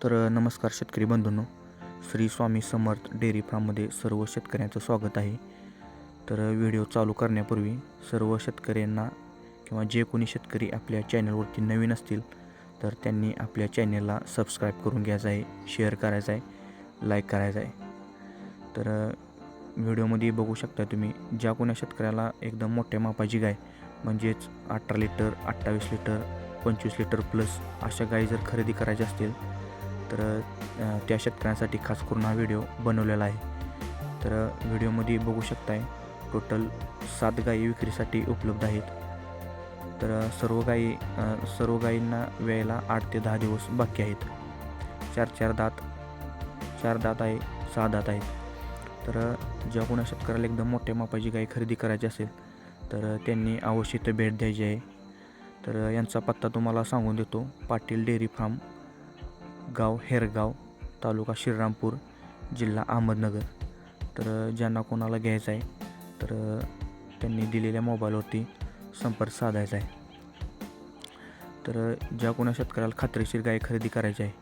नमस्कार शेतकरी बंधूंनो, श्री स्वामी समर्थ डेअरी फार्ममध्ये सर्व शेतकऱ्यांचं स्वागत आहे. व्हिडिओ चालू करण्यापूर्वी सर्व शेतकऱ्यांना किंवा जे कोणी शेतकरी आपल्या चॅनलवरती नवीन असतील तर त्यांनी आपल्या चॅनलला सबस्क्राईब करून घ्यायचं आहे, शेअर करायचं आहे, लाईक करायचं आहे. व्हिडिओमध्ये बघू शकता तुम्ही, ज्या कोण्या शेतकऱ्याला एकदम मोठ्या मापाची गाय म्हणजेच 18 लिटर, 28 लिटर, 25 लिटर प्लस अशा गायी जर खरेदी करायच्या असतील तर त्या शेतकऱ्यांसाठी खास करून हा व्हिडिओ बनवलेला आहे. व्हिडिओमध्ये बघू शकताय टोटल 7 गायी विक्रीसाठी उपलब्ध आहेत. सर्व गायींना वेळेला 8 ते 10 दिवस बाकी आहेत. 4 दात आहे, 6 दात आहेत. ज्या कोणा शेतकऱ्याला एकदम मोठ्या मापाची गाय खरेदी करायची असेल तर त्यांनी अवश्य इथं भेट द्यायची आहे. यांचा पत्ता तुम्हाला सांगून देतो. पाटील डेअरी फार्म, गाव हेरगाव, तालुका श्रीरामपूर, जिल्हा अहमदनगर. ज्यांना कोणाला घ्यायचं आहे तर त्यांनी दिलेल्या मोबाईलवरती संपर्क साधायचा आहे. ज्या कोणा शेतकऱ्याला खात्रीशीर गाय खरेदी करायची आहे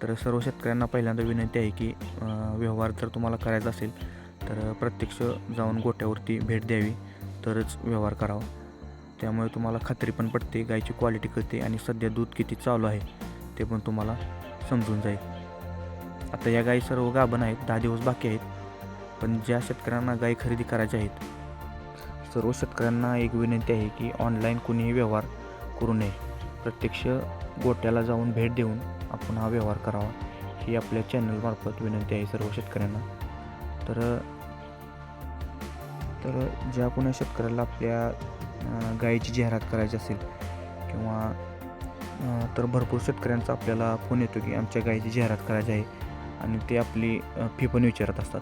तर सर्व शेतकऱ्यांना पहिल्यांदा विनंती आहे की व्यवहार जर तुम्हाला करायचा असेल तर प्रत्यक्ष जाऊन गोठ्यावरती भेट द्यावी तरच व्यवहार करावा. त्यामुळे तुम्हाला खात्री पण पडते, गायची क्वालिटी कळते आणि सध्या दूध किती चालू आहे ते पण तुम्हाला समजून जाईल. आता या गायी सर्व गाभण आहेत, 10 दिवस बाकी आहेत. पण ज्या शेतकऱ्यांना गायी खरेदी करायच्या आहेत सर्व शेतकऱ्यांना एक विनंती आहे की ऑनलाईन कुणीही व्यवहार करू नये. प्रत्यक्ष गोट्याला जाऊन भेट देऊन आपण हा व्यवहार करावा ही आपल्या चॅनलमार्फत विनंती आहे सर्व शेतकऱ्यांना. ज्या कोण्या शेतकऱ्याला आपल्या गायीची जाहिरात करायची असेल किंवा भरपूर शेतकऱ्यांचा आपल्याला फोन येतो की आमच्या गायीची जाहिरात करायची आहे आणि ते आपली फी पण विचारत असतात.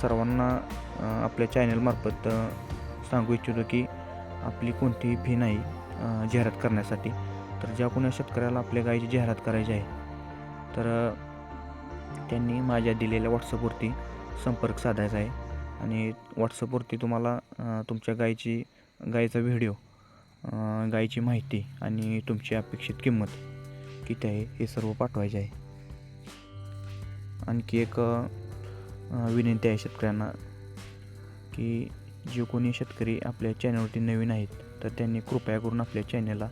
सर्वांना आपल्या चॅनलमार्फत सांगू इच्छितो की आपली कोणतीही फी नाही जाहिरात करण्यासाठी. ज्या कोण्या शेतकऱ्याला आपल्या गायीची जाहिरात करायची आहे तर त्यांनी माझ्या दिलेल्या व्हॉट्सअपवरती संपर्क साधायचा आहे आणि व्हॉट्सअपवरती तुम्हाला तुमच्या गायीचा व्हिडिओ, गायीची माहिती आणि तुमची अपेक्षित किंमत किती आहे हे सर्व पाठवायचे आहे. आणखी एक विनंती आहे शेतकऱ्यांना की जे कोणी शेतकरी आपल्या चॅनलवरती नवीन आहेत तर त्यांनी कृपया करून आपल्या चॅनलला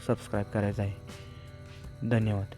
सबस्क्राईब करायचं आहे. धन्यवाद.